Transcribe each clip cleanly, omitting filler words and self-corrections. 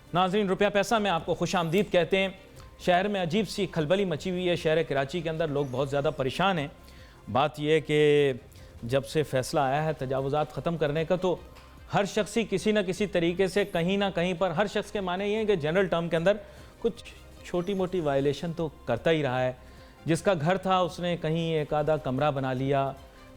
नाज़रीन, रुपया पैसा में आपको खुश आमदीद कहते हैं। शहर में अजीब सी खलबली मची हुई है। शहर कराची के अंदर लोग बहुत ज़्यादा परेशान हैं। बात यह है कि जब से फ़ैसला आया है तजावुज़ात ख़त्म करने का, तो हर शख्स ही किसी न किसी तरीके से कहीं ना कहीं पर, हर शख्स के माने ये हैं कि जनरल टर्म के अंदर कुछ छोटी मोटी वायलेशन तो करता ही रहा है। जिसका घर था उसने कहीं एक आधा कमरा बना लिया,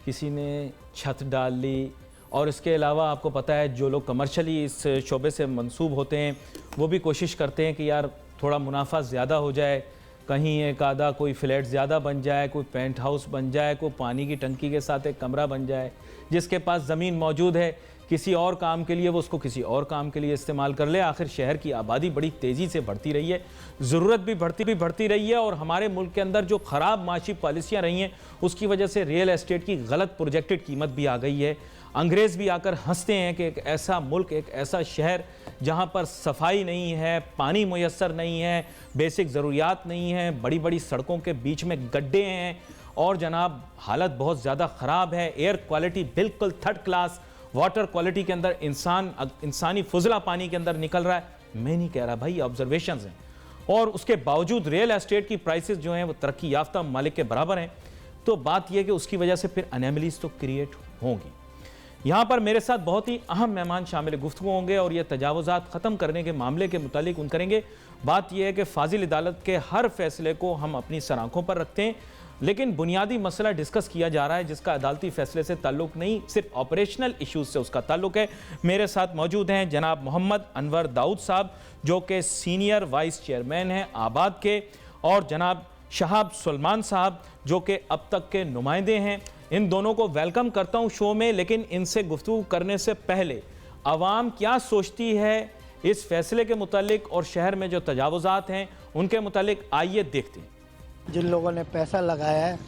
किसी ने छत डाल ली, और इसके अलावा आपको पता है जो लोग कमर्शली इस शोबे से मंसूब होते हैं वो भी कोशिश करते हैं कि यार थोड़ा मुनाफा ज़्यादा हो जाए, कहीं एक आधा कोई फ्लैट ज़्यादा बन जाए, कोई पेंट हाउस बन जाए, कोई पानी की टंकी के साथ एक कमरा बन जाए। जिसके पास ज़मीन मौजूद है किसी और काम के लिए वो उसको किसी और काम के लिए इस्तेमाल कर ले। आखिर शहर की आबादी बड़ी तेज़ी से बढ़ती रही है, ज़रूरत भी बढ़ती रही है, और हमारे मुल्क के अंदर जो ख़राब माशी पॉलिसियाँ रही हैं उसकी वजह से रियल एस्टेट की गलत प्रोजेक्टेड कीमत भी आ गई है। अंग्रेज़ भी आकर हंसते हैं कि एक ऐसा मुल्क, एक ऐसा शहर जहाँ पर सफाई नहीं है, पानी मुयस्सर नहीं है, बेसिक ज़रूरियात नहीं है, बड़ी बड़ी सड़कों के बीच में गड्ढे हैं, और जनाब हालत बहुत ज़्यादा ख़राब है। एयर क्वालिटी बिल्कुल थर्ड क्लास, वाटर क्वालिटी के अंदर इंसानी फुजला पानी के अंदर निकल रहा है। मैं नहीं कह रहा भाई, ऑब्जर्वेशंस हैं। और उसके बावजूद रियल एस्टेट की प्राइसेस जो हैं वो तरक्की याफ्ता मालिक के बराबर हैं। तो बात यह कि उसकी वजह से फिर अनएमिलीज तो क्रिएट होंगी। यहाँ पर मेरे साथ बहुत ही अहम मेहमान शामिल गुफ्तगू होंगे और ये तजावुज़ात ख़त्म करने के मामले के मुतालिक उन करेंगे। बात यह है कि फाजिल अदालत के हर फैसले को हम अपनी सर आँखों पर रखते हैं, लेकिन बुनियादी मसला डिस्कस किया जा रहा है जिसका अदालती फैसले से ताल्लुक़ नहीं, सिर्फ ऑपरेशनल इशूज़ से उसका ताल्लुक़ है। मेरे साथ मौजूद हैं जनाब मोहम्मद अनवर दाऊद साहब जो कि सीनियर वाइस चेयरमैन हैं आबाद के, और जनाब शहाब सुलेमान साहब जो कि अब तक के नुमाइंदे हैं। इन दोनों को वेलकम करता हूं शो में, लेकिन इनसे गुफ्तगू करने से पहले आवाम क्या सोचती है इस फैसले के मुतालिक और शहर में जो तजावुज़ात हैं उनके मुतालिक, आइए देखते हैं। जिन लोगों ने पैसा लगाया है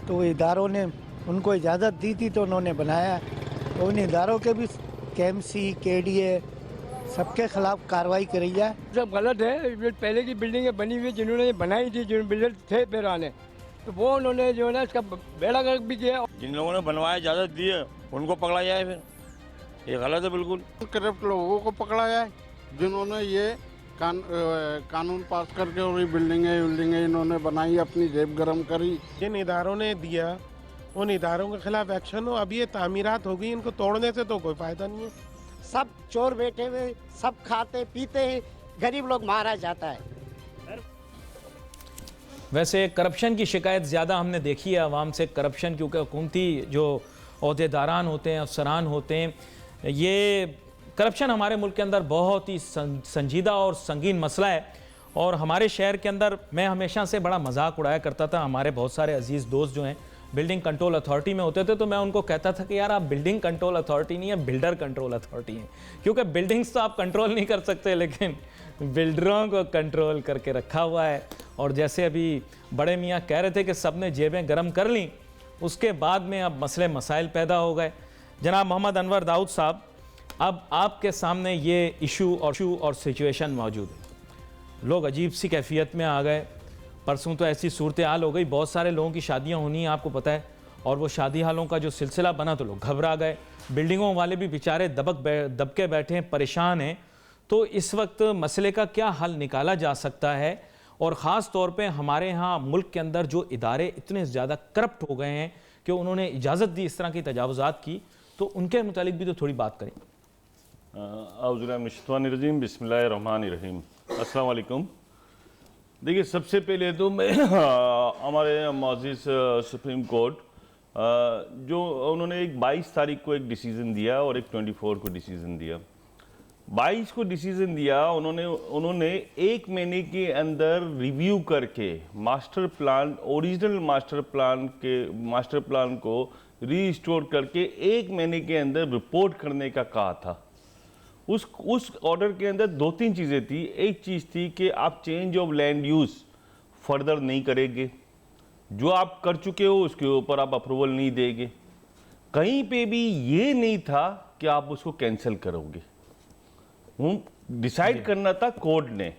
तो वो इदारों ने उनको इजाज़त दी थी तो उन्होंने बनाया है, तो उन इदारों के भी KMC KDA सबके खिलाफ कार्रवाई करी जाए। सब गलत है। जो पहले की बिल्डिंगें बनी हुई जिन्होंने बनाई थी, जो बिल्डर थे पुराने, तो वो उन्होंने जो है ना इसका बेड़ा गर्क भी किया। जिन लोगों ने बनवाया इजाज़त दी है उनको पकड़ा जाए, फिर ये गलत है बिल्कुल। करप्ट लोगों को पकड़ा जाए जिन्होंने ये कानून पास करके और ये बिल्डिंगें इन्होंने बनाई, अपनी जेब गरम करी। जिन इदारों ने दिया उन इदारों के खिलाफ एक्शन हो। अब ये तामीरात हो गई, इनको तोड़ने से तो कोई फ़ायदा नहीं है। सब चोर बैठे हुए, सब खाते पीते हैं, गरीब लोग मारा जाता है। वैसे करप्शन की शिकायत ज़्यादा हमने देखी है आवाम से, करप्शन क्योंकि हुकूमती जो ओहदेदारान होते हैं, अफसरान होते हैं, ये करप्शन हमारे मुल्क के अंदर बहुत ही संजीदा और संगीन मसला है। और हमारे शहर के अंदर मैं हमेशा से बड़ा मजाक उड़ाया करता था। हमारे बहुत सारे अजीज़ दोस्त जो हैं बिल्डिंग कंट्रोल अथॉरिटी में होते थे, तो मैं उनको कहता था कि यार आप बिल्डिंग कंट्रोल अथॉरिटी नहीं है, बिल्डर कंट्रोल अथॉरिटी हैं, क्योंकि बिल्डिंग्स तो आप कंट्रोल नहीं कर सकते लेकिन बिल्डरों को कंट्रोल करके रखा हुआ है। और जैसे अभी बड़े मियाँ कह रहे थे कि सब ने जेबें गर्म कर लीं, उसके बाद में अब मसले मसाइल पैदा हो गए। जनाब मोहम्मद अनवर दाऊद साहब, अब आपके सामने ये इशू और सिचुएशन मौजूद है। लोग अजीब सी कैफियत में आ गए। परसों तो ऐसी सूरत हाल हो गई, बहुत सारे लोगों की शादियां होनी है आपको पता है, और वो शादी हालों का जो सिलसिला बना तो लोग घबरा गए। बिल्डिंगों वाले भी बेचारे दबके बैठे हैं, परेशान हैं। तो इस वक्त मसले का क्या हल निकाला जा सकता है, और ख़ास तौर पे हमारे यहाँ मुल्क के अंदर जो इदारे इतने ज़्यादा करप्ट हो गए हैं कि उन्होंने इजाज़त दी इस तरह की तजावुज़ात की, तो उनके मुतालिक भी तो थोड़ी बात करें। औज़ुबिल्लाहिमिनश्शैतानिर्रजीम, बिस्मिल्लाहिर्रहमानिर्रहीम। अस्सलाम वालेकुम। देखिए, सबसे पहले तो मैं हमारे मौजूद सुप्रीम कोर्ट जो उन्होंने एक 22 तारीख को एक डिसीज़न दिया और एक 24 को डिसीज़न दिया। 22 को डिसीज़न दिया, उन्होंने 1 महीने के अंदर रिव्यू करके master plan, original master plan को रीस्टोर करके 1 महीने के अंदर रिपोर्ट करने का कहा था। उस ऑर्डर के अंदर 2-3 चीज़ें थी। एक चीज़ थी कि आप change of land use further नहीं करेंगे, जो आप कर चुके हो उसके ऊपर आप अप्रूवल नहीं देंगे। कहीं पे भी ये नहीं था कि आप उसको कैंसिल करोगे। डिसाइड करना था कोर्ट ने,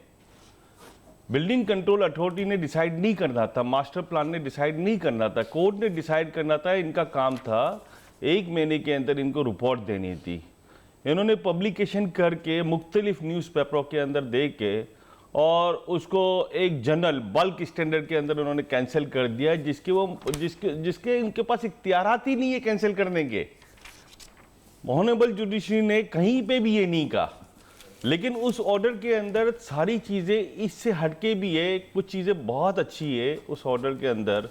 बिल्डिंग कंट्रोल अथॉरिटी ने डिसाइड नहीं करना था, मास्टर प्लान ने डिसाइड नहीं करना था, कोर्ट ने डिसाइड करना था। इनका काम था 1 महीने के अंदर इनको रिपोर्ट देनी थी। इन्होंने पब्लिकेशन करके मुख्तलिफ न्यूज़पेपरों के अंदर दे के और उसको एक जनरल बल्क स्टैंडर्ड के अंदर उन्होंने कैंसिल कर दिया, जिसके इनके पास इख्तियारात ही नहीं है कैंसिल करने के। ऑनरेबल जुडिशरी ने कहीं पे भी ये नहीं कहा, लेकिन उस ऑर्डर के अंदर सारी चीज़ें इससे हटके भी है। कुछ चीज़ें बहुत अच्छी है उस ऑर्डर के अंदर।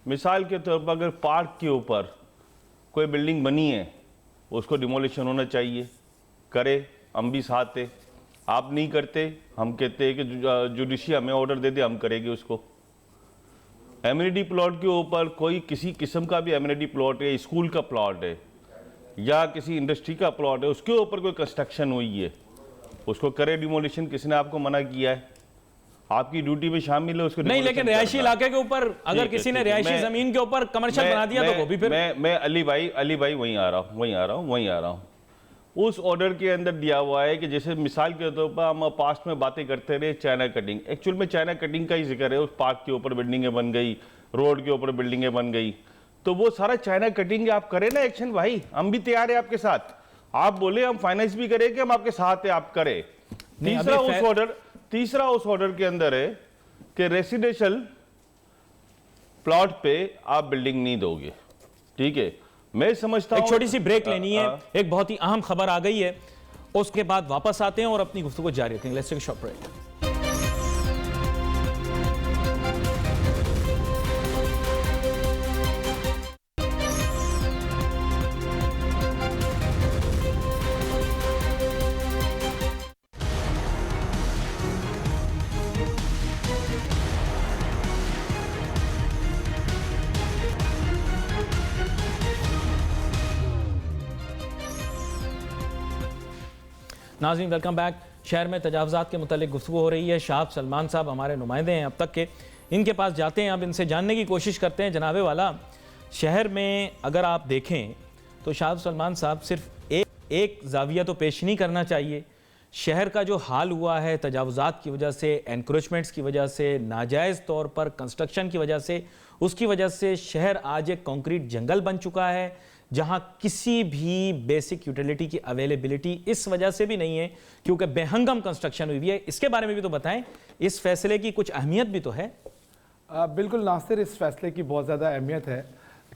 मिसाल के तौर पर अगर पार्क के ऊपर कोई बिल्डिंग बनी है उसको डिमोलिशन होना चाहिए, करे, हम भी साथ है। आप नहीं करते, हम कहते हैं कि जुडिशरी हमें ऑर्डर दे दे, हम करेंगे उसको। एमिनिटी प्लॉट के ऊपर कोई किसी किस्म का भी एमिनिटी प्लॉट है, स्कूल का प्लॉट है या किसी इंडस्ट्री का प्लॉट है, उसके ऊपर कोई कंस्ट्रक्शन हुई है, उसको करे डिमोलिशन। किसने आपको मना किया है? आपकी ड्यूटी में शामिल है उसको नहीं, लेकिन रिहायशी इलाके के ऊपर अगर किसी ने रिहायशी जमीन के ऊपर कमर्शियल बना दिया तो वो भी फिर मैं अली भाई वहीं आ रहा हूँ। उस ऑर्डर के अंदर दिया हुआ है कि जैसे मिसाल के तौर पर हम पास्ट में बातें करते रहे चाइना कटिंग, एक्चुअल में चाइना कटिंग का ही जिक्र है। उस पार्क के ऊपर बिल्डिंगें बन गई, रोड के ऊपर बिल्डिंगें बन गई, तो वो सारा चाइना कटिंग आप करें ना एक्शन भाई, हम भी तैयार है आपके साथ। आप बोले हम फाइनेंस भी करें कि हम आपके साथ है, आप करें। तीसरा उस ऑर्डर के अंदर है कि रेसिडेंशियल प्लॉट पे आप बिल्डिंग नहीं दोगे, ठीक है। मैं समझता हूं एक छोटी सी ब्रेक लेनी है, एक बहुत ही अहम खबर आ गई है, उसके बाद वापस आते हैं और अपनी गुफ्तगू जारी रखेंगे। Let's take a short break. नाज़रीन वेलकम बैक। शहर में तजावज़ात के मुतालिक गुफ्तगू हो रही है। शाह सलमान साहब हमारे नुमाइंदे हैं अब तक के, इनके पास जाते हैं, अब इनसे जानने की कोशिश करते हैं। जनाबे वाला, शहर में अगर आप देखें तो शाह सलमान साहब सिर्फ एक जाविया तो पेश नहीं करना चाहिए। शहर का जो हाल हुआ है तजावज़ात की वजह से, एनक्रोचमेंट्स की वजह से, नाजायज़ तौर पर कंस्ट्रक्शन की वजह से, उसकी वजह से शहर आज एक कंक्रीट जंगल बन चुका है, जहां किसी भी बेसिक यूटिलिटी की अवेलेबिलिटी इस वजह से भी नहीं है क्योंकि बेहंगम कंस्ट्रक्शन हुई है। इसके बारे में भी तो बताएं, इस फैसले की कुछ अहमियत भी तो है। बिल्कुल नासिर, इस फैसले की बहुत ज़्यादा अहमियत है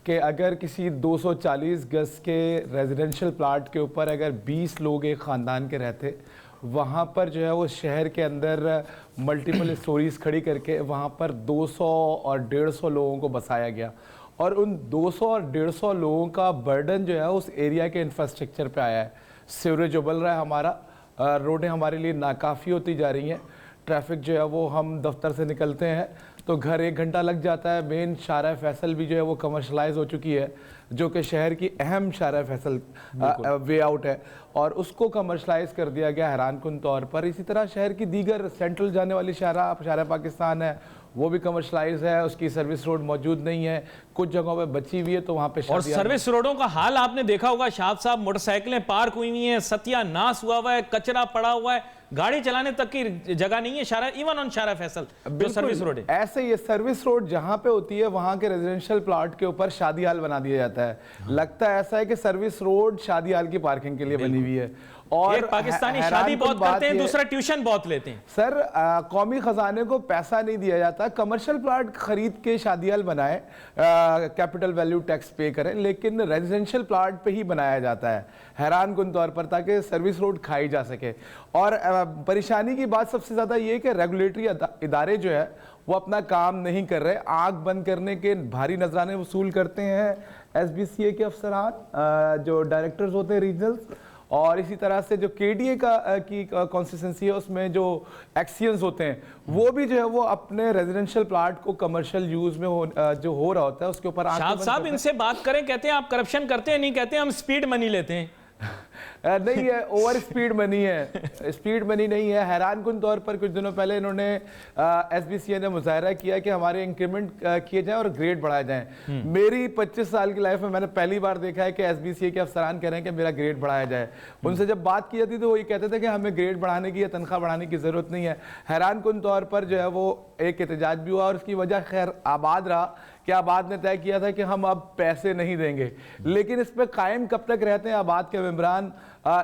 कि अगर किसी 240 गज के रेजिडेंशियल प्लाट के ऊपर अगर 20 लोग एक ख़ानदान के रहते, वहाँ पर जो है वो शहर के अंदर मल्टीपल स्टोरीज़ खड़ी करके वहाँ पर 200 और 150 लोगों को बसाया गया, और उन 200 और 150 लोगों का बर्डन जो है उस एरिया के इंफ्रास्ट्रक्चर पे आया है। सीवरेज उबल रहा है हमारा, रोडें हमारे लिए नाकाफ़ी होती जा रही हैं, ट्रैफिक जो है वो हम दफ्तर से निकलते हैं तो घर 1 घंटा लग जाता है। मेन शारा फैसल भी जो है वो कमर्शलाइज हो चुकी है, जो कि शहर की अहम शारा फैसल वे आउट है, और उसको कमर्शलाइज कर दिया गया हैरानकुन तौर पर। इसी तरह शहर की दीगर सेंट्रल जाने वाली शारा पाकिस्तान है, वो भी कमर्शलाइज है, उसकी सर्विस रोड मौजूद नहीं है, कुछ जगहों पे बची हुई है, तो वहाँ पे और सर्विस रोडों का हाल आपने देखा होगा शाह साहब, मोटरसाइकिलें पार्क हुई हुई हैं, सत्यानाश हुआ हुआ है, कचरा पड़ा हुआ है, गाड़ी चलाने तक की जगह नहीं है शारा, इवन ऑन शारा फैसल जो सर्विस रोड है। ऐसे ये सर्विस रोड जहाँ पे होती है वहाँ के रेजिडेंशियल प्लॉट के ऊपर शादी हाल बना दिया जाता है। लगता है ऐसा है कि सर्विस रोड शादी हाल की पार्किंग के लिए बनी हुई है। और एक पाकिस्तानी शादी बहुत करते हैं, दूसरा ट्यूशन बहुत लेते हैं। सर, कौमी खजाने को पैसा नहीं दिया जाता, कमर्शियल प्लॉट खरीद के शादियाल बनाए, कैपिटल वैल्यू टैक्स पे करें, लेकिन रेजिडेंशियल प्लॉट पे ही बनाया जाता है हैरानकुन तौर पर, ताकि सर्विस रोड खाई जा सके। और परेशानी की बात सबसे ज़्यादा ये है कि रेगुलेटरी इदारे जो है वो अपना काम नहीं कर रहे, आँख बंद करने के भारी नजराने वसूल करते हैं SBCA के अफसरान, जो डायरेक्टर्स होते हैं रीजनल्स, और इसी तरह से जो KDA की कॉन्स्टिट्यूंसी है उसमें जो एक्सियंस होते हैं वो भी जो है वो अपने रेजिडेंशियल प्लॉट को कमर्शियल यूज में जो हो रहा होता है उसके ऊपर शाह साहब इनसे बात करें, कहते हैं आप करप्शन करते हैं, नहीं कहते हम स्पीड मनी लेते हैं। नहीं है, ओवर स्पीड मनी है, स्पीड मनी नहीं है। हैरानकुन तौर पर कुछ दिनों पहले इन्होंने SBCA ने मुजाहरा किया कि हमारे इंक्रीमेंट किए जाएं और ग्रेड बढ़ाए जाएं। मेरी 25 साल की लाइफ में मैंने पहली बार देखा है कि SBCA के अफसरान कह रहे हैं कि मेरा ग्रेड बढ़ाया जाए। उनसे जब बात की जाती तो वो ये कहते थे कि हमें ग्रेड बढ़ाने की या तनख्वाह बढ़ाने की ज़रूरत नहीं है। हैरानकुन तौर पर जो है वो एक एहतजाज भी हुआ, और उसकी वजह खैर आबाद रहा कि आबाद ने तय किया था कि हम अब पैसे नहीं देंगे, लेकिन इस पर कायम कब तक रहते हैं आबाद के मेंबरान,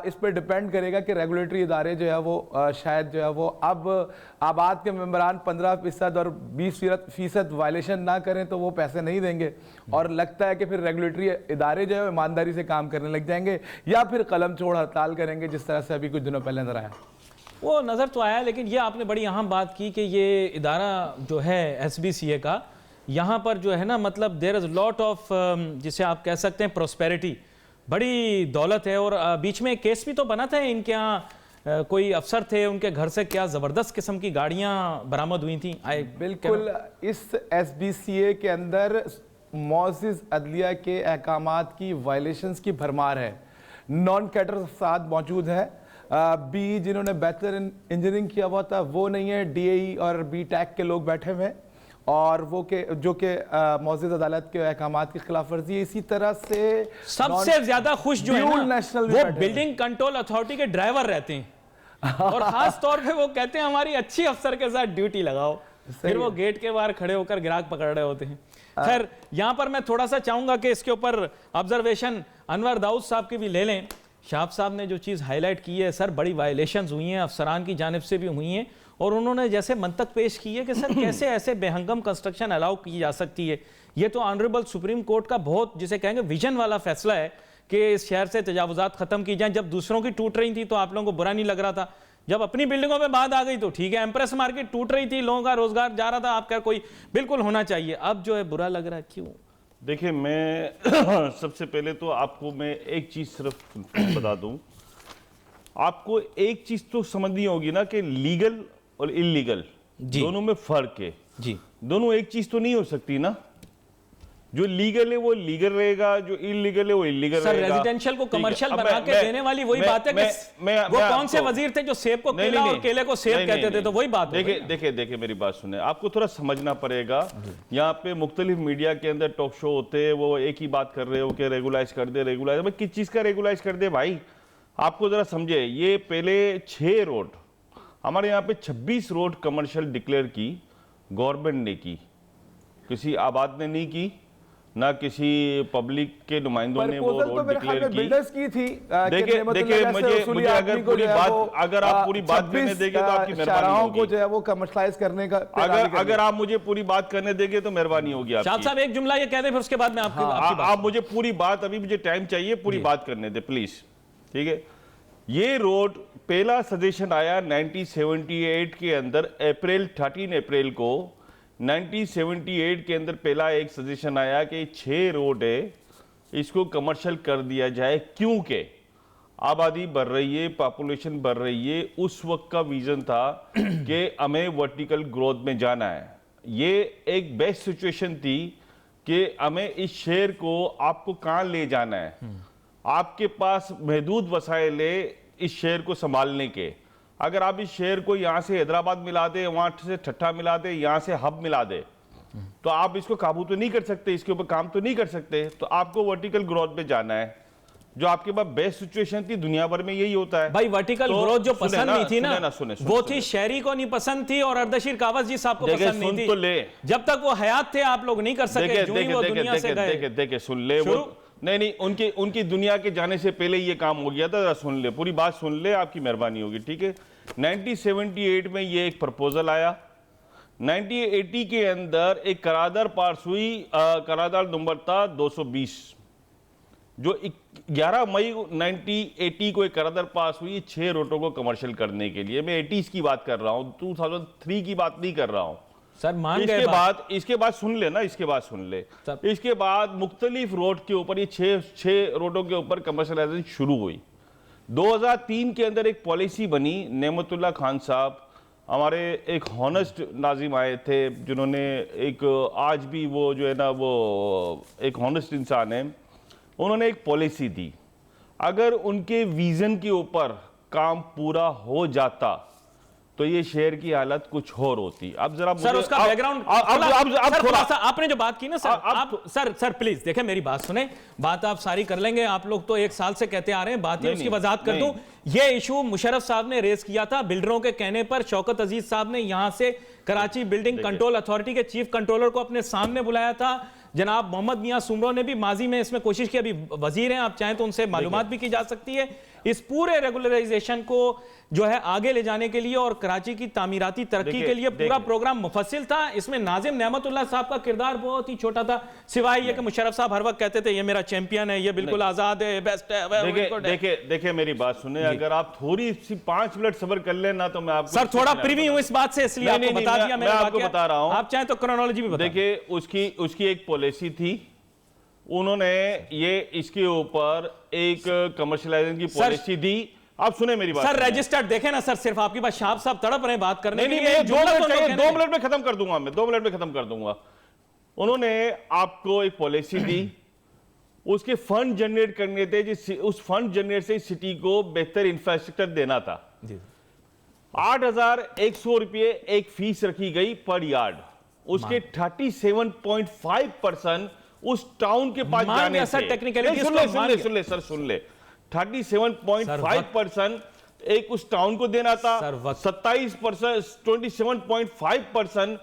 इस पर डिपेंड करेगा कि रेगुलेटरी इदारे जो है वो शायद जो है वो अब आबाद के मेंबरान 15% और 20% वायलेशन ना करें तो वो पैसे नहीं देंगे, और लगता है कि फिर रेगुलेटरी इदारे जो है ईमानदारी से काम करने लग जाएंगे या फिर कलम छोड़ हड़ताल करेंगे, जिस तरह से अभी कुछ दिनों पहले नजर आया। वो नज़र तो आया, लेकिन ये आपने बड़ी अहम बात की कि ये इदारा जो है SBCA का, यहाँ पर जो है ना, मतलब देयर इज़ लॉट ऑफ, जिसे आप कह सकते हैं प्रोस्पेरिटी, बड़ी दौलत है। और बीच में एक केस भी तो बना था इनके यहाँ, कोई अफसर थे, उनके घर से क्या ज़बरदस्त किस्म की गाड़ियाँ बरामद हुई थी। बिल्कुल, इस SBCA के अंदर मौजिज़ अदलिया के अहकामात की वायलेशंस की भरमार है। नॉन कैडर अफसाद मौजूद हैं, बी जिन्होंने बैचलर इन इंजीनियरिंग किया हुआ था वो नहीं है, DAE और BTech के लोग बैठे हुए हैं, और वो के जो कि मौजूद अदालत के अहकामात की खिलाफ वर्जी है। इसी तरह से सबसे ज्यादा खुश जो है ना, वो बिल्डिंग कंट्रोल अथॉरिटी के ड्राइवर रहते हैं, और खास तौर पे वो कहते हैं हमारी अच्छी अफसर के साथ ड्यूटी लगाओ, फिर वो गेट के बाहर खड़े होकर ग्राहक पकड़ रहे होते हैं। खैर, यहां पर मैं थोड़ा सा चाहूंगा कि इसके ऊपर ऑब्जर्वेशन अनवर दाऊद साहब की भी ले लें। शाह साहब ने जो चीज़ हाईलाइट की है, सर बड़ी वायलेशंस हुई हैं, अफसरान की जानिब से भी हुई हैं, और उन्होंने जैसे मंतक पेश की है कि सर कैसे ऐसे बेहंगम कंस्ट्रक्शन अलाउ की जा सकती है। ये तो ऑनरेबल सुप्रीम कोर्ट का बहुत, जिसे कहेंगे, विजन वाला फैसला है कि इस शहर से तजावुजात खत्म की जाएं। जब दूसरों की टूट रही थी तो आप लोगों को बुरा नहीं लग रहा था, जब अपनी बिल्डिंगों में बात आ गई तो ठीक है। एम्प्रेस मार्केट टूट रही थी, लोगों का रोजगार जा रहा था, आप क्या कोई बिल्कुल होना चाहिए, अब जो है बुरा लग रहा है, क्यों? देखिए, मैं सबसे पहले तो आपको मैं एक चीज सिर्फ बता दूं, आपको एक चीज तो समझनी होगी ना कि लीगल और इलीगल दोनों में फर्क है जी। दोनों एक चीज तो नहीं हो सकती ना। जो लीगल है वो लीगल रहेगा, जो इलीगल है वो इलीगल रहेगा। रेजिडेंशियल को कमर्शियल बना के देने वाली वही बात है कि वो कौन से वजीर थे जो सेब को केला और केले को सेब कहते थे, तो वही बात। देखिए मेरी बात सुने, आपको थोड़ा समझना पड़ेगा। यहाँ पे मुख्तलिफ मीडिया के अंदर टॉक शो होते हैं, वो एक ही बात कर रहे हो कि रेगुलाइज कर दे, रेगुलाइज किस चीज का रेगुलाइज कर दे भाई? आपको जरा समझे, ये पहले 6 रोड हमारे यहाँ पे 26 रोड कमर्शियल डिक्लेयर की गवर्नमेंट ने की, किसी आबाद ने नहीं की, ना किसी पब्लिक के नुमाइंदों ने वो रोड डिक्लेयर की। बिल्डर्स की थी। देखिए मुझे अगर पूरी बात, अगर आप पूरी बात करने देंगे तो आपकी मेहरबानी होगी, को जो है वो कमर्शलाइज करने का, अगर आप मुझे पूरी बात करने देंगे तो मेहरबानी होगी आपकी। शाह साहब एक जुमला ये कह दें, फिर उसके बाद में आप मुझे पूरी बात, अभी मुझे टाइम चाहिए, पूरी बात करने दे प्लीज, ठीक है। ये रोड पहला सजेशन आया 1978 के अंदर, 13 अप्रैल को 1978 के अंदर पहला एक सजेशन आया कि 6 रोड है, इसको कमर्शियल कर दिया जाए, क्योंकि आबादी बढ़ रही है, पॉपुलेशन बढ़ रही है। उस वक्त का विजन था कि हमें वर्टिकल ग्रोथ में जाना है। ये एक बेस्ट सिचुएशन थी कि हमें इस शहर को, आपको कहाँ ले जाना है। आपके पास महदूद वसाइल है इस शहर को संभालने के। अगर आप इस शहर को यहाँ से हैदराबाद मिला दे, वहाँ से ठट्ठा मिला दे, यहाँ से हब मिला दे, तो आप इसको काबू तो नहीं कर सकते, इसके ऊपर काम तो नहीं कर सकते। तो आपको वर्टिकल ग्रोथ पे जाना है, जो आपके पास बेस्ट सिचुएशन थी। दुनिया भर में यही होता है भाई। वर्टिकल ग्रोथ जो पसंद नहीं थी ना, वो थी शहरी को नहीं पसंद थी, और अर्दशीर कावस जी साहब को पसंद नहीं थी। तो ले, जब तक वो हयात थे आप लोग नहीं कर सके। देखे सुन ले, वो नहीं, उनकी दुनिया के जाने से पहले ये काम हो गया था। जरा सुन ले, पूरी बात सुन ले, आपकी मेहरबानी होगी, ठीक है। 1978 में ये एक प्रपोजल आया। 1980 के अंदर एक करारदाद पास हुई, करारदाद नंबर था 220, जो 11 मई 1980 को एक करारदाद पास हुई 6 रोडों को कमर्शियल करने के लिए। मैं 80s की बात कर रहा हूं, 2003 की बात नहीं कर रहा हूं सर। मान गए इसके बाद सुन ले ना, इसके बाद सुन ले। इसके बाद मुख्तलिफ रोड के ऊपर, ये 6 रोडों के ऊपर कमर्शलाइजेशन शुरू हुई। 2003 के अंदर एक पॉलिसी बनी, नेमतुल्लाह खान साहब हमारे एक हॉनेस्ट नाजिम आए थे, जिन्होंने एक, आज भी वो जो है ना, वो एक हॉनेस्ट इंसान है। उन्होंने एक पॉलिसी दी, अगर उनके विजन के ऊपर काम पूरा हो जाता तो ये शहर की हालत कुछ और होती। अब जरा सर उसका बैकग्राउंड, थोड़ा सा आपने जो बात की ना सर, आप सर प्लीज देखें, मेरी बात सुने। बात आप सारी कर लेंगे, आप लोग तो 1 साल से कहते आ रहे हैं, बात ही उसकी वजाहत कर दूं। ये इशू मुशर्रफ साहब ने रेज किया था बिल्डरों के कहने पर। शौकत अजीज साहब ने यहां से कराची बिल्डिंग कंट्रोल अथॉरिटी के चीफ कंट्रोलर को अपने सामने बुलाया था। जनाब मोहम्मद मियां सुमरो ने भी माजी में इसमें कोशिश की, अभी वजीर हैं, आप चाहें तो उनसे मालूमात भी की जा सकती है। इस पूरे रेगुलराइजेशन को जो है आगे ले जाने के लिए और कराची की तामीराती तरक्की के लिए पूरा प्रोग्राम मुफस्सिल था। इसमें नाजिम नेमतुल्लाह साहब का किरदार बहुत ही छोटा था, सिवाय ये कि मुशर्रफ साहब हर वक्त कहते थे ये मेरा चैंपियन है, ये बिल्कुल आजाद है, बेस्ट है। देखिए मेरी बात सुने, अगर आप थोड़ी सी 5 मिनट सब्र कर लेना तो मैं आपको सर थोड़ा प्रीव्यू हूं इस बात से, इसलिए आपको बता दिया। मैं आपको बता रहा हूं, आप चाहें तो क्रोनोलॉजी भी बताएं। देखिए उसकी एक पॉलिसी थी, उन्होंने ये इसके ऊपर एक कमर्शियलाइजेशन की पॉलिसी दी। आप सुने मेरी बात सर, रजिस्टर्ड देखें ना सर, सिर्फ आपके पास शाह साहब तड़प रहे हैं बात करने के लिए। नहीं, 2 मिनट चाहिए, 2 मिनट में खत्म कर दूंगा, मैं 2 मिनट में खत्म कर दूंगा। उन्होंने आपको एक पॉलिसी दी, उसके फंड जनरेट करने थे, उस फंड जनरेट से सिटी को बेहतर इंफ्रास्ट्रक्चर देना था। 8,100 रुपये एक फीस रखी गई पर यार्ड, उसके 37.5% उस टाउन के पास जाने से, सुन ले 37.5% एक उस टाउन को देना था, 27%, 27.5%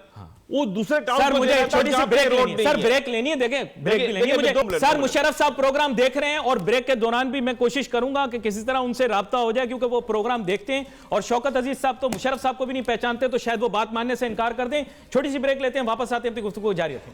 वो दूसरे टाउन सर, को मुझे देना था छोटी सी ब्रेक लेनी है। सर ब्रेक लेनी है, देखें ब्रेक भी लेनी है मुझे। सर मुशर्रफ साहब प्रोग्राम देख रहे हैं और ब्रेक के दौरान भी मैं कोशिश करूंगा कि किसी तरह उनसे राब्ता हो जाए, क्योंकि वो प्रोग्राम देखते हैं और शौकत अजीज साहब तो मुशर्रफ साहब को भी नहीं पहचानते, तो शायद वो बात मानने से इनकार कर दें। छोटी सी ब्रेक लेते हैं, वापस आते हैं, अपनी गुफ्तगू जारी रखें।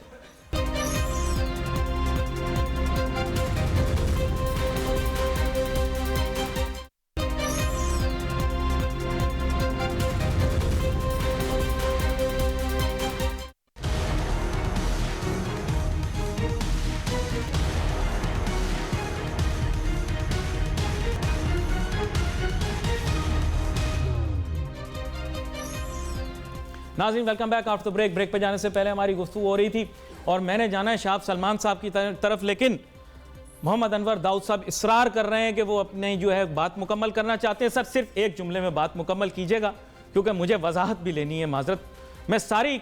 नाज़रीन welcome back after the break. Break पे जाने से पहले हमारी गुफ्तगू हो रही थी और मैंने जाना है शाह सलमान साहब की तरफ, लेकिन मोहम्मद अनवर दाऊद साहब इसरार कर रहे हैं कि वो अपने जो है बात मुकम्मल करना चाहते हैं। सर सिर्फ एक जुमले में बात मुकम्मल कीजिएगा, क्योंकि मुझे वजाहत भी लेनी है। माजरत, मैं सारी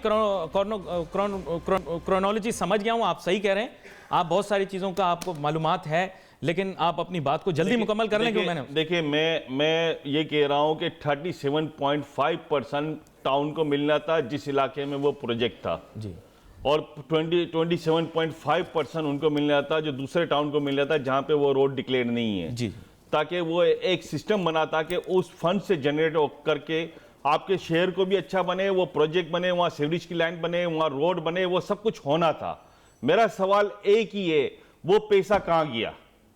क्रोनोलॉजी समझ गया हूँ, आप सही कह रहे हैं, आप बहुत सारी चीज़ों का आपको मालूमात है, लेकिन आप अपनी बात को जल्दी मुकम्मल कर लें। मैंने देखिए मैं ये कह रहा हूँ कि 37.5% टाउन को मिलना था जिस इलाके में वो प्रोजेक्ट था जी, और 27.5% उनको मिलना था जो दूसरे टाउन को मिलना था जहां पे वो रोड डिक्लेयर नहीं है जी, ताकि वो एक सिस्टम बना था कि उस फंड से जनरेट करके आपके शहर को भी अच्छा बने, वो प्रोजेक्ट बने, वहां सीवरेज की लाइन बने, वहां रोड बने, वो सब कुछ होना था। मेरा सवाल एक ही है, वो पैसा कहां गया?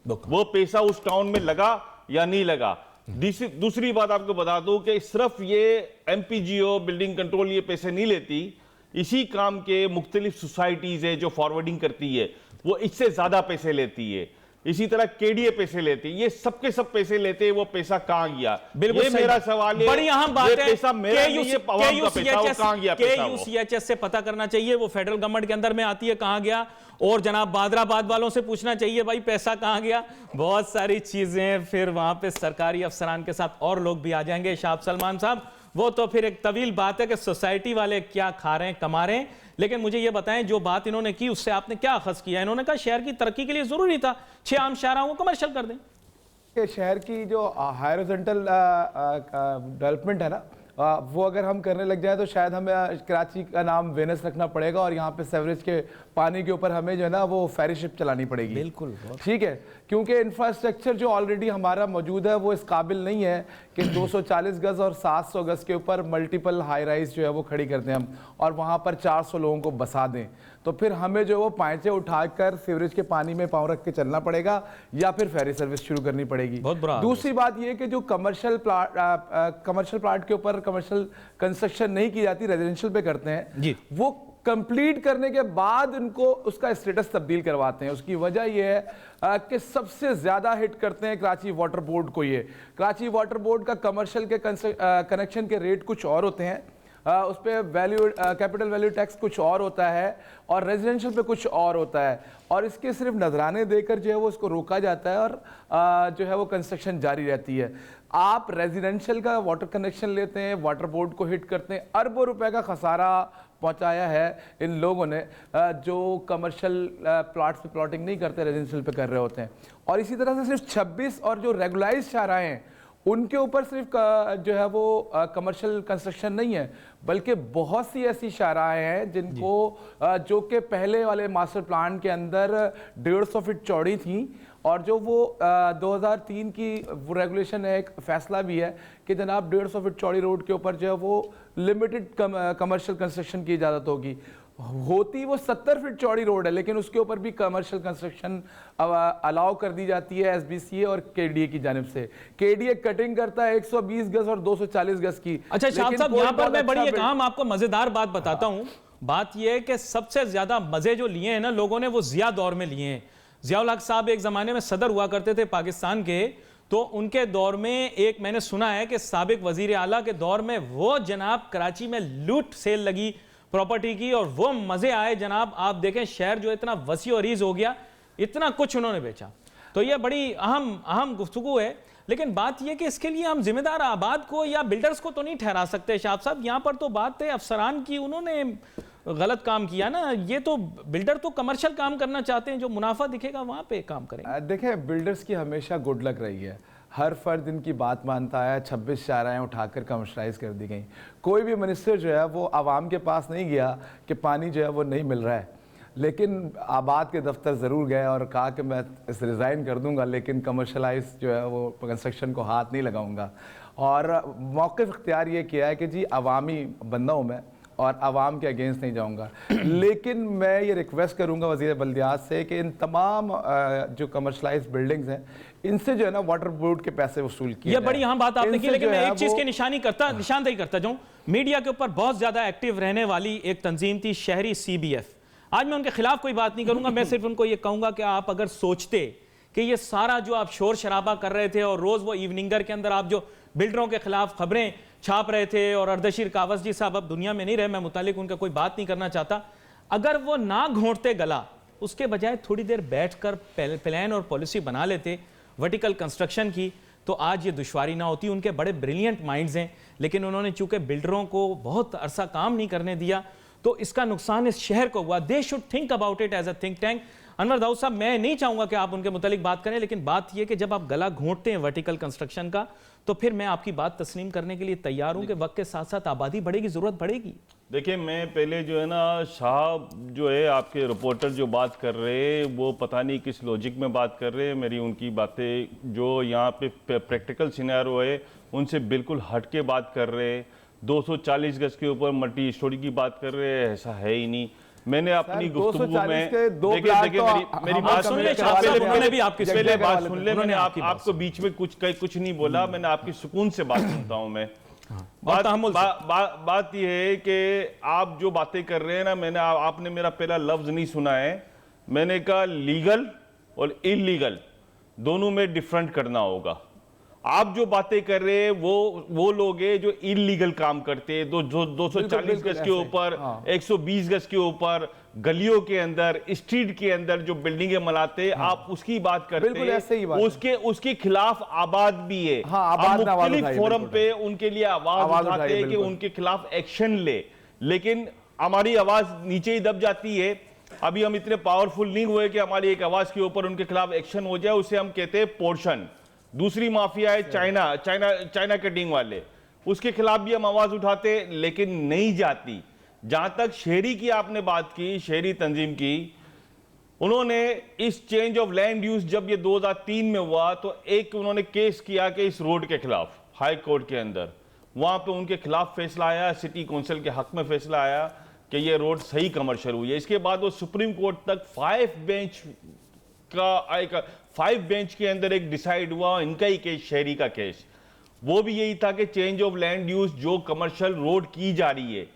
वो पैसा उस टाउन में लगा या नहीं लगा? दूसरी बात आपको बता दूं कि सिर्फ ये एमपीजीओ बिल्डिंग कंट्रोल ये पैसे नहीं लेती, इसी काम के मुख्तलिफ सोसाइटीज है जो फॉरवर्डिंग करती है, वो इससे ज्यादा पैसे लेती है। इसी तरह केडीए पैसे लेती है, ये सबके सब पैसे लेते हैं, वो पैसा कहां गया? बिल्कुल ये मेरा सवाल है। बड़ी अहम बात है, पैसा मेरा नहीं है, अवाम का पैसा, वो कहां गया? KUCHS से पता करना चाहिए, वो फेडरल गवर्नमेंट के अंदर में आती है, कहां गया? और जनाब बादराबाद वालों से पूछना चाहिए भाई पैसा कहां गया? बहुत सारी चीजें, फिर वहां पे सरकारी अफसरान के साथ और लोग भी आ जाएंगे, शाह सलमान साहब, वो तो फिर एक तवील बात है कि सोसाइटी वाले क्या खा रहे हैं, कमा रहे हैं। लेकिन मुझे ये बताएं, जो बात इन्होंने की उससे आपने क्या अखज़ किया? इन्होंने कहा शहर की तरक्की के लिए जरूरी था 6 आम शाहराहों को कमर्शियल कर दें। कि शहर की जो हॉरिजॉन्टल डेवलपमेंट है ना, वो अगर हम करने लग जाए तो शायद हमें कराची का नाम वेनस रखना पड़ेगा और यहाँ पे सेवरेज के पानी के ऊपर हमें जो है ना वो फेरी शिप चलानी पड़ेगी। बिल्कुल ठीक है, क्योंकि इंफ्रास्ट्रक्चर जो ऑलरेडी हमारा मौजूद है वो इस काबिल नहीं है कि 240 गज और 700 गज के ऊपर मल्टीपल हाई राइज जो है वो खड़ी कर दें हम और वहाँ पर 400 लोगों को बसा दें। तो फिर हमें जो वो पाइचें उठाकर सीवरेज के पानी में पाँव रख के चलना पड़ेगा या फिर फेरी सर्विस शुरू करनी पड़ेगी। दूसरी बात ये कि जो कमर्शियल प्लाट के ऊपर कमर्शियल कंस्ट्रक्शन नहीं की जाती, रेजिडेंशियल पे करते हैं, वो कंप्लीट करने के बाद उनको उसका स्टेटस तब्दील करवाते हैं। उसकी वजह यह है कि सबसे ज्यादा हिट करते हैं कराची वाटर बोर्ड को। ये कराची वाटर बोर्ड का कमर्शियल के कनेक्शन के रेट कुछ और होते हैं, उस पर वैल्यू कैपिटल वैल्यू टैक्स कुछ और होता है और रेजिडेंशियल पे कुछ और होता है, और इसके सिर्फ नजराने देकर जो है वो इसको रोका जाता है और जो है वो कंस्ट्रक्शन जारी रहती है। आप रेजिडेंशियल का वाटर कनेक्शन लेते हैं, वाटर बोर्ड को हिट करते हैं, अरबों रुपए का खसारा पहुंचाया है इन लोगों ने जो कमर्शियल प्लॉट्स पे प्लॉटिंग नहीं करते, रेजिडेंशियल पे कर रहे होते हैं। और इसी तरह से सिर्फ 26 और जो रेगुलाइज शाहराएं हैं उनके ऊपर सिर्फ जो है वो कमर्शियल कंस्ट्रक्शन नहीं है, बल्कि बहुत सी ऐसी शाहराएं हैं जिनको जो कि पहले वाले मास्टर प्लान के अंदर 150 फीट चौड़ी थी और जो वो 2003 की वो रेगुलेशन है, एक फैसला भी है कि जनाब 150 फीट चौड़ी रोड के ऊपर जो है वो लिमिटेड कमर्शियल कंस्ट्रक्शन की इजाज़त होगी। होती वो 70 फीट चौड़ी रोड है, लेकिन उसके ऊपर भी कमर्शियल कंस्ट्रक्शन अलाउ कर दी जाती है एसबीसीए और केडीए की जानिब से। केडीए कटिंग करता है 120 गज और 240 गज की। अच्छा शाह साहब, यहाँ पर मैं बड़ी एक अहम आपको मजेदार बात बताता हूँ। बात यह है कि सबसे ज्यादा मजे जो लिए हैं ना लोगों ने, वो जिया दौर में लिए हैं। जियाउल हक साहब एक जमाने में सदर हुआ करते थे पाकिस्तान के, तो उनके दौर में एक मैंने सुना है कि साबिक वजीर आला के दौर में वो जनाब कराची में लूट सेल लगी प्रॉपर्टी की, और वो मजे आए जनाब। आप देखें शहर जो इतना वसी और रीज हो गया, इतना कुछ उन्होंने बेचा। तो ये बड़ी अहम गुफ्तगू है। लेकिन बात यह कि इसके लिए हम जिम्मेदार आबाद को या बिल्डर्स को तो नहीं ठहरा सकते शाह साहब। यहाँ पर तो बात है अफसरान की, उन्होंने गलत काम किया ना। ये तो बिल्डर तो कमर्शियल काम करना चाहते हैं, जो मुनाफा दिखेगा वहां पे काम करेंगे। देखें, बिल्डर्स की हमेशा गुड लक रही है, हर फर्द इनकी बात मानता है। 26 शाराएँ उठाकर कमर्शलाइज कर दी गई। कोई भी मिनिस्टर जो है वो आवाम के पास नहीं गया कि पानी जो है वो नहीं मिल रहा है, लेकिन आबाद के दफ्तर ज़रूर गए और कहा कि मैं इस रिज़ाइन कर दूंगा, लेकिन कमर्शलाइज जो है वो कंस्ट्रक्शन को हाथ नहीं लगाऊंगा। और मौक़िफ़ इख्तियार ये किया है कि जी अवामी बंदा हूँ मैं और आवाम के अगेंस्ट नहीं जाऊंगा। लेकिन मैं ये रिक्वेस्ट करूंगा वज़ीर बल्दियात से कि इन तमाम जो कमर्शलाइज बिल्डिंग्स हैं, इनसे जो है ना वाटर बोर्ड के पैसे वसूल किए। ये बड़ी अहम बात आपने की, लेकिन मैं एक चीज की निशानदेही करता जाऊं। मीडिया के ऊपर बहुत ज्यादा एक्टिव रहने वाली एक तंजीम थी शहरी CBF। आज मैं उनके खिलाफ कोई बात नहीं करूंगा, मैं सिर्फ उनको ये कहूंगा कि आप अगर सोचते कि ये सारा जो आप शोर शराबा कर रहे थे और रोज वो इवनिंगर के अंदर आप जो बिल्डरों के खिलाफ खबरें छाप रहे थे, और अर्दशीर कावस जी साहब अब दुनिया में नहीं रहे, मैं मुतालिक उनका कोई बात नहीं करना चाहता, अगर वो ना घोंटते गला, उसके बजाय थोड़ी देर बैठकर प्लान और पॉलिसी बना लेते वर्टिकल कंस्ट्रक्शन की, तो आज ये दुश्वारी ना होती। उनके बड़े ब्रिलियंट माइंड्स हैं, लेकिन उन्होंने चूंकि बिल्डरों को बहुत अरसा काम नहीं करने दिया, तो इसका नुकसान इस शहर को हुआ। They should think about it as a think tank. Anwar Dawood साहब, मैं नहीं चाहूंगा कि आप उनके मुतालिक बात करें, लेकिन बात यह कि जब आप गला घोंटते हैं वर्टिकल कंस्ट्रक्शन का, तो फिर मैं आपकी बात तस्लीम करने के लिए तैयार हूं कि वक्त के साथ साथ आबादी बढ़ेगी, जरूरत बढ़ेगी। देखिए, मैं पहले जो है ना शाह जो है आपके रिपोर्टर जो बात कर रहे हैं वो पता नहीं किस लॉजिक में बात कर रहे हैं। मेरी उनकी बातें जो यहाँ पे प्रैक्टिकल सिनेरियो है उनसे बिल्कुल हट के बात कर रहे हैं। 240 गज के ऊपर मल्टी स्टोरी की बात कर रहे हैं, ऐसा है ही नहीं। मैंने अपनी गुफ्तगू में देखिए मेरी बात सुन ले, पहले बात सुन ले। मैंने आपको बीच में कुछ नहीं बोला, मैंने आपकी सुकून से बात सुनता हूं मैं। बात यह है कि आप जो बातें कर रहे हैं ना, आपने मेरा पहला लफ्ज नहीं सुना है। मैंने कहा लीगल और इलीगल दोनों में डिफरेंट करना होगा। आप जो बातें कर रहे हैं वो लोग हैं जो इलीगल काम करते हैं, 240 गज के ऊपर, 120 गज के ऊपर, गलियों के अंदर, स्ट्रीट के अंदर जो बिल्डिंगें बनाते हैं, आप उसकी बात करते हैं। उसके खिलाफ आबाद भी है। मुख्तलिफ फोरम पे उनके लिए आवाज उठाते हैं कि उनके खिलाफ एक्शन ले, लेकिन हमारी आवाज नीचे ही दब जाती है। अभी हम इतने पावरफुल नहीं हुए कि हमारी एक आवाज के ऊपर उनके खिलाफ एक्शन हो जाए। उसे हम कहते हैं पोर्शन। दूसरी माफिया है चाइना कटिंग वाले, उसके खिलाफ भी हम आवाज उठाते, लेकिन नहीं जाती। जहां तक शहरी की आपने बात की, शहरी तंजीम की, उन्होंने इस चेंज ऑफ लैंड यूज जब ये 2003 में हुआ तो एक उन्होंने केस किया कि इस रोड के खिलाफ हाई कोर्ट के अंदर, वहां पे उनके खिलाफ फैसला आया, सिटी काउंसिल के हक में फैसला आया कि ये रोड सही कमर्शियल हुई है। इसके बाद वो सुप्रीम कोर्ट तक 5 बेंच के अंदर एक डिसाइड हुआ, इनका ही केस, शहरी का केस, वो भी यही था कि चेंज ऑफ लैंड यूज जो कमर्शियल रोड की जा रही है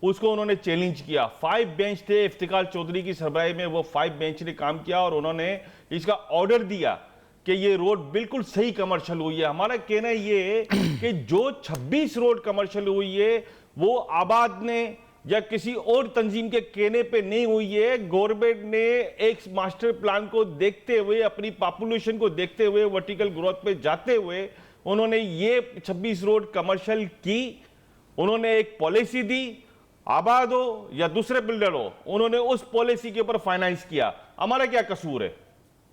उसको उन्होंने चैलेंज किया। 5 बेंच थे, इफ्तिखार चौधरी की सरबराही में वो 5 बेंच ने काम किया और उन्होंने इसका ऑर्डर दिया कि ये रोड बिल्कुल सही कमर्शियल हुई है। हमारा कहना ये है कि जो 26 रोड कमर्शियल हुई है वो आबाद ने या किसी और तंजीम के कहने पे नहीं हुई है। गवर्नमेंट ने एक मास्टर प्लान को देखते हुए, अपनी पॉपुलेशन को देखते हुए, वर्टिकल ग्रोथ पे जाते हुए उन्होंने ये 26 रोड कमर्शियल की। उन्होंने एक पॉलिसी दी, आबाद हो या दूसरे बिल्डर हो, उन्होंने उस पॉलिसी के ऊपर फाइनेंस किया। हमारा क्या कसूर है,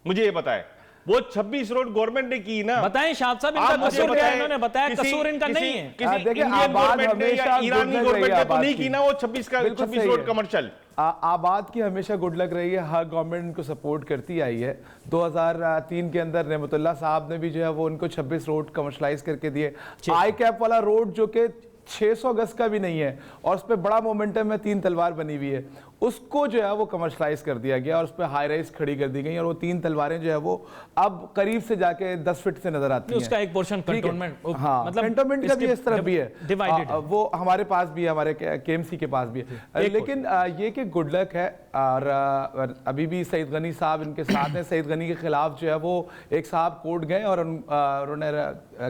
मुझे ये बताएं। वो 26 रोड गवर्नमेंट ने की ना। बताएं शाह साहब, इनका आप मुझे कसूर क्या है? बताएं, इन्होंने बताया किसी- कसूर इनका किसी- नहीं है। किसी देखिए, इंडियन आबाद गवर्नमेंट ने या हमेशा ईरानी गुड लक गवर्नमेंट रही है ने तो आबाद नहीं की। की ना वो 26 बिल्कुल 26 सही रोड है। कमर्शियल। आबाद की हमेशा गुड लक रही है, हर गवर्नमेंट इनको सपोर्ट करती आई है। 2003 के अंदर रहमतुल्लाह साहब ने भी जो है वो उनको 26 रोड कमर्शलाइज करके दिए। आई कैप वाला रोड जो कि 600 गज का भी नहीं है और उस पर बड़ा मोमेंटम है, 3 तलवार बनी हुई है, उसको जो है वो कमर्शलाइज कर दिया गया और उस पर हाई राइज खड़ी कर दी गई और वो 3 तलवारें जो है वो अब करीब से जाके 10 फीट से नजर आती हैं। उसका एक पोर्शन ठीक है? कंटोनमेंट, हाँ, मतलब कंटोनमेंट का भी इस तरफ भी है, डिवाइडेड है। वो हमारे पास भी है, हमारे केएमसी के पास भी है। लेकिन ये कि गुड लक है और अभी भी सईद गनी साहब इनके साथ हैं। सईद गनी के खिलाफ जो है वो एक साहब कोर्ट गए और उन्होंने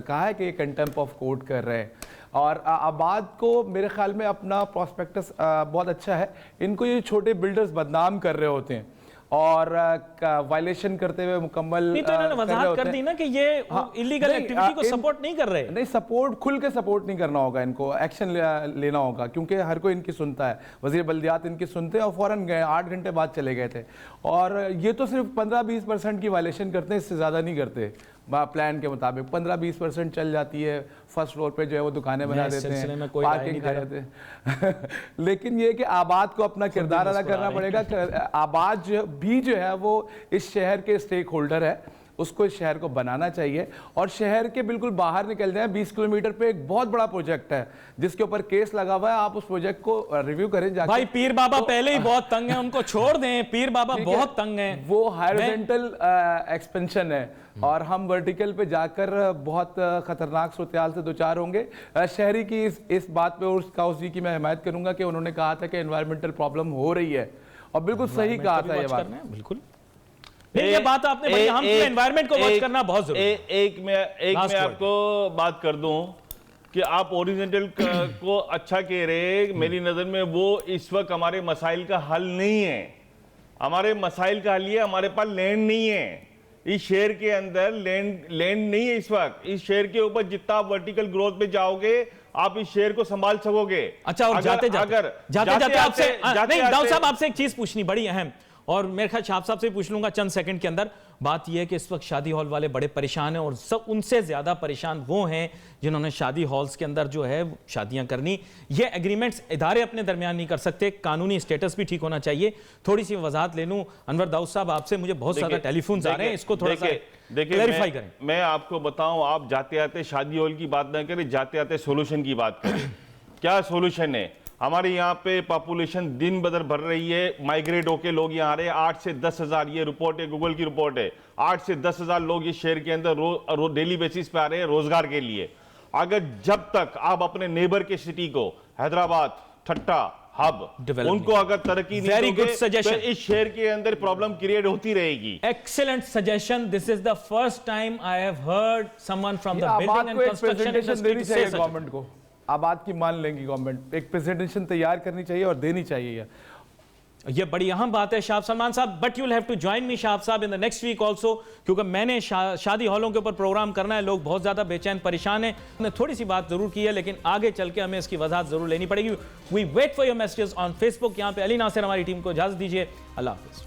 कहा है कि ये कंटेम्प्ट ऑफ कोर्ट कर रहे हैं और आबाद को मेरे ख्याल में अपना प्रॉस्पेक्टस बहुत अच्छा है। इनको ये छोटे बिल्डर्स बदनाम कर रहे होते हैं और वायलेशन करते हुए मुकम्मल नहीं तो इन्होंने वजाहत कर दी ना कि ये इलीगल एक्टिविटी को सपोर्ट नहीं कर रहे। नहीं, सपोर्ट खुल के सपोर्ट नहीं करना होगा, इनको एक्शन लेना होगा क्योंकि हर कोई इनकी सुनता है। वजीर बल्दियात इनकी सुनते हैं और फौरन गए, 8 घंटे बाद चले गए थे। और ये तो सिर्फ 15-20% की वायलेशन करते हैं, इससे ज़्यादा नहीं करते। प्लान के मुताबिक 15-20% चल जाती है। फर्स्ट फ्लोर पे जो है वो दुकानें बना देते हैं, पार्किंग कर देते हैं। लेकिन ये कि आबाद को अपना किरदार अदा करना पड़ेगा। आबाद जो है वो इस शहर के स्टेक होल्डर है, उसको इस शहर को बनाना चाहिए और शहर के बिल्कुल बाहर निकल जाए। 20 किलोमीटर पे एक बहुत बड़ा प्रोजेक्ट है जिसके ऊपर केस लगा हुआ है, आप उस प्रोजेक्ट को रिव्यू करें जाके। भाई पीर बाबा पहले ही बहुत तंग है, उनको छोड़ दें। पीर बाबा बहुत तंग है, वो हॉरिजॉन्टल एक्सपेंशन है और हम वर्टिकल पे जाकर बहुत खतरनाक सूरत से दो चार होंगे। शहरी की इस बात पे उस काउस जी की मैं हिमायत करूंगा कि उन्होंने कहा था कि एनवायरमेंटल प्रॉब्लम हो रही है और बिल्कुल सही कहा था ये बात। बिल्कुल ये बात आपने बड़ी अहम की, एनवायरनमेंट को वॉच करना बहुत जरूरी है। एक मैं आपको बात कर दूं कि आप ओरिजिनल को अच्छा कह रहे, मेरी नजर में वो इस वक्त हमारे मसाइल का हल नहीं है। हमारे मसाइल का हल ये, हमारे पास लैंड नहीं है। इस शहर के अंदर लैंड नहीं है इस वक्त। इस शहर के ऊपर जितना आप वर्टिकल ग्रोथ पे जाओगे आप इस शहर को संभाल सकोगे। अच्छा, और जाते जाते आपसे नहीं दाऊद साहब, आपसे एक चीज पूछनी बड़ी अहम, और मेरे ख्याल शाह साहब से पूछ लूंगा चंद सेकंड के अंदर। बात यह है कि इस वक्त शादी हॉल वाले बड़े परेशान हैं और सब उनसे ज्यादा परेशान वो हैं जिन्होंने शादी हॉल्स के अंदर जो है शादियां करनी। ये एग्रीमेंट्स इदारे अपने दरमियान नहीं कर सकते, कानूनी स्टेटस भी ठीक होना चाहिए। थोड़ी सी वजाहत ले लूं अनवर दाऊद साहब आपसे, मुझे बहुत ज्यादा टेलीफोन आ रहे हैं, इसको थोड़ा सा क्लैरिफाई करें। मैं आपको बताऊं, आप जाते आते शादी हॉल की बात ना करें, जाते आते सोल्यूशन की बात करें। क्या सोल्यूशन है? हमारे यहाँ पे पॉपुलेशन दिन बदर बढ़ रही है, माइग्रेट होके लोग यहाँ आ रहे हैं। 8 से 10 हज़ार, ये रिपोर्ट है, गूगल की रिपोर्ट है, 8 से 10 हज़ार लोग इस शहर के अंदर डेली बेसिस पे आ रहे हैं रोजगार के लिए। अगर जब तक आप अपने नेबर के सिटी को, हैदराबाद, ठट्टा, हब, उनको अगर तरक्की नहीं दोगे तो इस शहर के अंदर प्रॉब्लम क्रिएट होती रहेगी। Excellent suggestion. This is the first time I have heard someone from the building and construction industry government को आबाद की मान लेंगी गवर्नमेंट, एक प्रेजेंटेशन तैयार करनी चाहिए और देनी चाहिए। ये बड़ी अहम बात है शाह सलमान साहब, but you will have to join me Shah साहब in the next week also, क्योंकि मैंने शादी हॉलों के ऊपर प्रोग्राम करना है। लोग बहुत ज्यादा बेचैन परेशान हैं। हमने थोड़ी सी बात जरूर की है लेकिन आगे चल के हमें इसकी वजाहत जरूर लेनी पड़ेगी। We wait for your messages on Facebook. यहाँ पे अली नासिर हमारी टीम को इजाजत दीजिए। अल्लाह हाफिज।